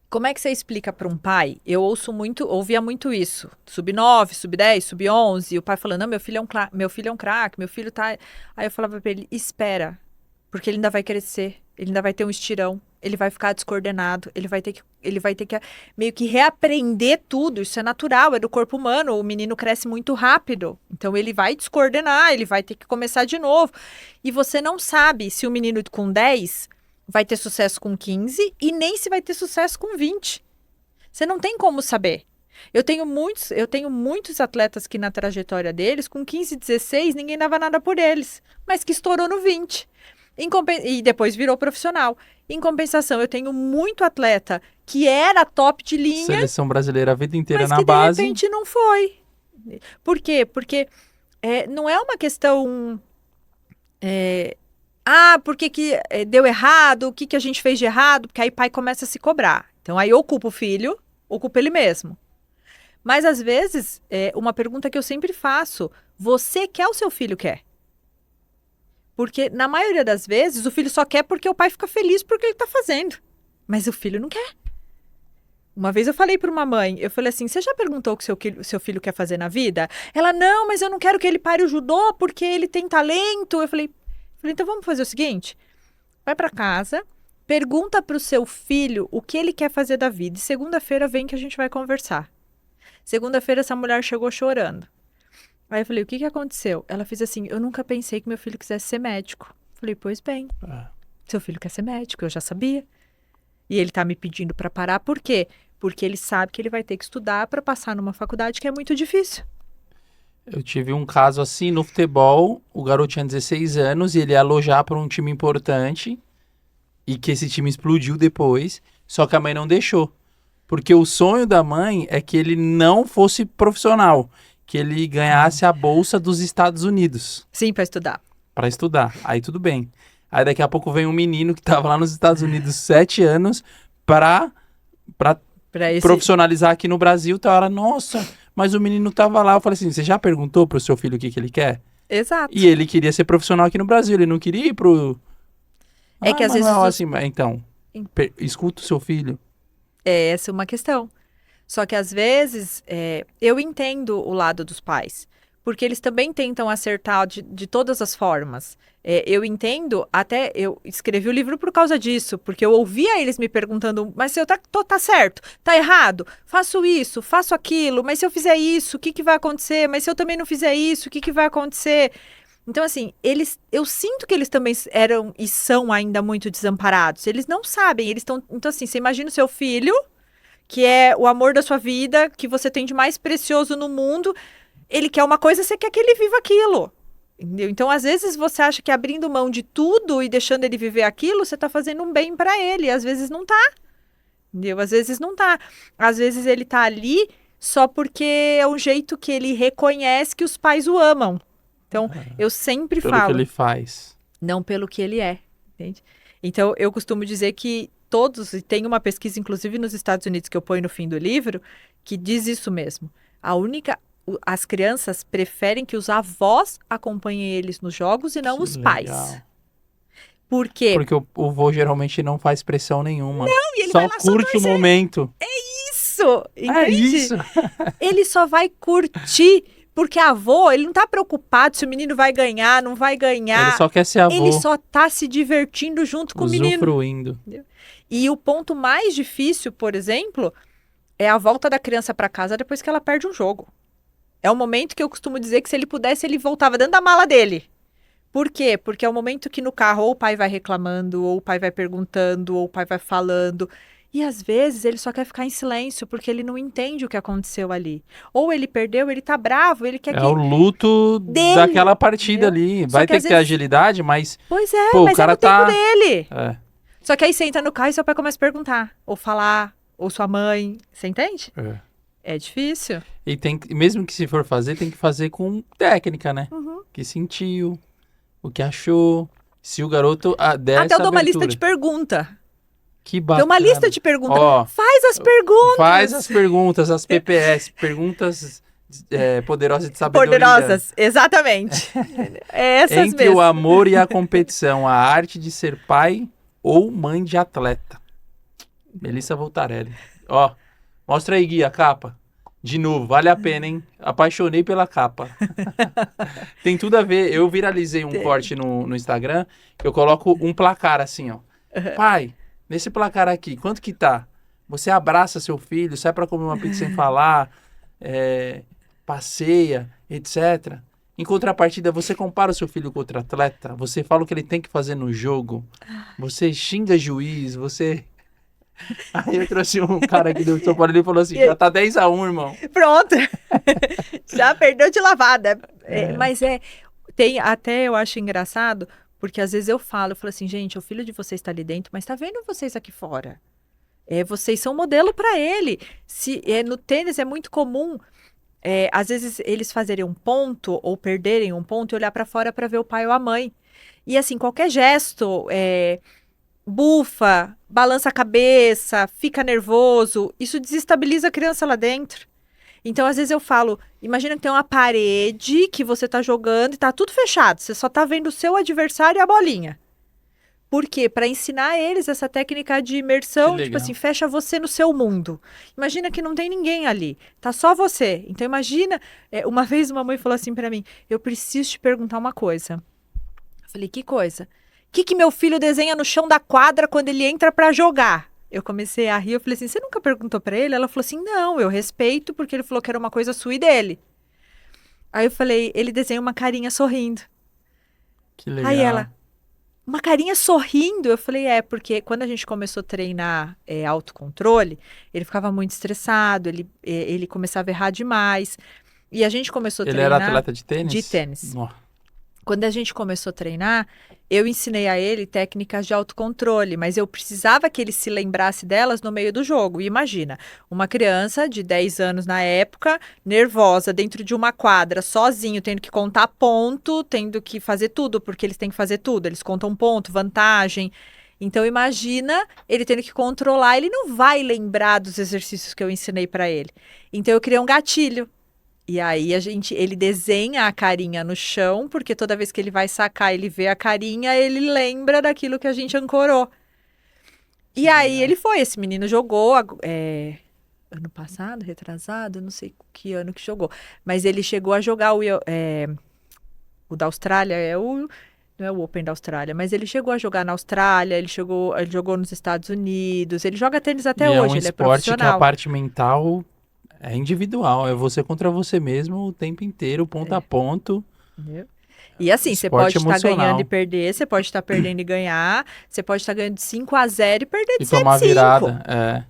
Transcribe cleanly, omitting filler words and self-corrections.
Como é que você explica para um pai? Eu ouvia muito isso. Sub 9, sub 10, sub 11. E o pai falando, não, meu filho é um craque, meu filho tá... Aí eu falava para ele, espera, porque ele ainda vai crescer, ele ainda vai ter um estirão, ele vai ficar descoordenado, ele vai ter que meio que reaprender tudo. Isso é natural, é do corpo humano. O menino cresce muito rápido. Então ele vai descoordenar, ele vai ter que começar de novo. E você não sabe se o menino com 10 vai ter sucesso com 15 e nem se vai ter sucesso com 20. Você não tem como saber. Eu tenho muitos atletas que na trajetória deles, com 15, 16, ninguém dava nada por eles, mas que estourou no 20. E depois virou profissional. Em compensação, eu tenho muito atleta que era top de linha, Seleção brasileira a vida inteira mas na que de base. repente não foi. Por quê? Porque não é uma questão... por que deu errado? O que que a gente fez de errado? Porque aí o pai começa a se cobrar. Então aí ou culpa o filho, ou culpa ele mesmo. Mas às vezes, uma pergunta que eu sempre faço, você quer ou seu filho quer? Porque na maioria das vezes o filho só quer porque o pai fica feliz porque ele está fazendo. Mas o filho não quer. Uma vez eu falei para uma mãe, eu falei assim, você já perguntou o que seu filho quer fazer na vida? Ela, não, mas eu não quero que ele pare o judô porque ele tem talento. Eu falei, então vamos fazer o seguinte, vai para casa, pergunta para o seu filho o que ele quer fazer da vida. E segunda-feira vem que a gente vai conversar. Segunda-feira essa mulher chegou chorando. Aí eu falei, o que aconteceu? Ela fez assim, eu nunca pensei que meu filho quisesse ser médico. Eu falei, pois bem, seu filho quer ser médico, eu já sabia. E ele tá me pedindo para parar, por quê? Porque ele sabe que ele vai ter que estudar para passar numa faculdade que é muito difícil. Eu tive um caso assim no futebol, o garoto tinha 16 anos e ele ia alojar para um time importante e que esse time explodiu depois, só que a mãe não deixou. Porque o sonho da mãe é que ele não fosse profissional, que ele ganhasse a bolsa dos Estados Unidos Sim, para estudar. para estudar. Aí tudo bem. Aí daqui a pouco vem um menino que estava lá nos Estados Unidos 7 anos para profissionalizar aqui no Brasil. Então ela, nossa, mas o menino tava lá. Eu falei assim, você já perguntou pro seu filho o que ele quer? Exato. E ele queria ser profissional aqui no Brasil, ele não queria ir pro... É que às vezes Manuel, assim, então, escuta o seu filho. essa é uma questão. Só que às vezes eu entendo o lado dos pais, porque eles também tentam acertar de todas as formas. Eu entendo, até eu escrevi o livro por causa disso, porque eu ouvia eles me perguntando, mas se eu tá certo, tá errado, faço isso, faço aquilo, mas se eu fizer isso, o que que vai acontecer? Mas se eu também não fizer isso, o que que vai acontecer? Então, assim, eu sinto que eles também eram e são ainda muito desamparados. Eles não sabem, eles estão... Então, assim, você imagina o seu filho, que é o amor da sua vida, que você tem de mais precioso no mundo, ele quer uma coisa, você quer que ele viva aquilo. Entendeu? Então, às vezes, você acha que abrindo mão de tudo e deixando ele viver aquilo, você está fazendo um bem para ele. Às vezes não tá. Entendeu? Às vezes não tá. Às vezes ele tá ali só porque é um jeito que ele reconhece que os pais o amam. Então, eu sempre Pelo que falo, ele faz. não pelo que ele é. Entende? Então, eu costumo dizer que todos, e tem uma pesquisa, inclusive nos Estados Unidos, que eu ponho no fim do livro, que diz isso mesmo. As crianças preferem que os avós acompanhem eles nos jogos e não Que os legal. pais. Por quê? Porque o vô geralmente não faz pressão nenhuma. E ele Só vai lá curte o momento. Isso! Entende? É isso. Ele só vai curtir, porque avô, ele não tá preocupado se o menino vai ganhar, não vai ganhar. Ele só quer ser avô. Ele só tá se divertindo junto com o menino. Usufruindo. E o ponto mais difícil, por exemplo, é a volta da criança para casa depois que ela perde um jogo. É o momento que eu costumo dizer que se ele pudesse, ele voltava dentro da mala dele. Por quê? Porque é o momento que no carro ou o pai vai reclamando, ou o pai vai perguntando, ou o pai vai falando. E às vezes ele só quer ficar em silêncio, porque ele não entende o que aconteceu ali. Ou ele perdeu, ele tá bravo, ele quer que... É o luto dele, daquela partida entendeu? ali. Só Vai que ter às que ter vezes... agilidade, mas... Pois é, pô, mas o cara é no tempo tá... dele. É. Só que aí você entra no carro e seu pai começa a perguntar, ou falar, ou sua mãe. Você entende? É difícil. E mesmo que se for fazer, tem que fazer com técnica, né? Uhum. Que sentiu, o que achou. Se o garoto der Até eu essa dou uma abertura. lista de perguntas. Que bacana. Tem uma lista de perguntas. Ó, Faz as perguntas. faz as perguntas, as PPS, perguntas poderosas de sabedoria. Poderosas, exatamente. É essas Entre mesmo. o amor e a competição, a arte de ser pai ou mãe de atleta. Melissa Voltarelli. Ó, mostra aí, Gui, a capa. De novo, vale a pena, hein? Apaixonei pela capa. Tem tudo a ver. Eu viralizei um corte no Instagram que eu coloco um placar assim, ó. Pai, nesse placar aqui, quanto que tá? Você abraça seu filho, sai pra comer uma pizza sem falar, passeia, etc. Em contrapartida, você compara o seu filho com outro atleta, você fala o que ele tem que fazer no jogo, você xinga juiz, você... Aí eu trouxe um cara aqui do São Paulo, ele falou assim, já tá 10-1, irmão. Pronto. Já perdeu de lavada. É. Mas tem até, eu acho engraçado, porque às vezes eu falo assim, gente, o filho de vocês está ali dentro, mas tá vendo vocês aqui fora? Vocês são modelo para ele. No tênis é muito comum, às vezes eles fazerem um ponto ou perderem um ponto e olhar para fora para ver o pai ou a mãe. E assim, qualquer gesto, bufa, balança a cabeça, fica nervoso, isso desestabiliza a criança lá dentro. Então, às vezes eu falo, imagina que tem uma parede que você tá jogando e tá tudo fechado, você só tá vendo o seu adversário e a bolinha. Por quê? Para ensinar eles essa técnica de imersão, tipo assim, fecha você no seu mundo. Imagina que não tem ninguém ali, tá só você. Então, imagina, uma vez uma mãe falou assim para mim, eu preciso te perguntar uma coisa. Eu falei, que coisa? O que meu filho desenha no chão da quadra quando ele entra para jogar? Eu comecei a rir, eu falei assim, você nunca perguntou para ele? Ela falou assim, não, eu respeito porque ele falou que era uma coisa sua e dele. Aí eu falei, ele desenha uma carinha sorrindo. Que legal. Aí ela, uma carinha sorrindo? Eu falei, porque quando a gente começou a treinar autocontrole, ele ficava muito estressado, ele começava a errar demais. E a gente começou a treinar... Ele era atleta de tênis? De tênis. Oh. Quando a gente começou a treinar, eu ensinei a ele técnicas de autocontrole, mas eu precisava que ele se lembrasse delas no meio do jogo. E imagina, uma criança de 10 anos na época, nervosa, dentro de uma quadra, sozinho, tendo que contar ponto, tendo que fazer tudo, porque eles têm que fazer tudo. Eles contam ponto, vantagem. Então, imagina ele tendo que controlar, ele não vai lembrar dos exercícios que eu ensinei para ele. Então, eu criei um gatilho. E aí ele desenha a carinha no chão, porque toda vez que ele vai sacar, ele vê a carinha, ele lembra daquilo que a gente ancorou. E aí esse menino jogou ano passado, retrasado, não sei que ano que jogou. Mas ele chegou a jogar o da Austrália, não é o Open da Austrália, mas ele chegou a jogar na Austrália, ele jogou nos Estados Unidos, ele joga tênis até hoje, ele é profissional. É um esporte que a parte mental... É individual, é você contra você mesmo o tempo inteiro, ponto a ponto. E assim, você pode estar ganhando e perder, você pode estar perdendo e ganhar, você pode estar ganhando de 5-0 e perder de 7-5. E tomar virada,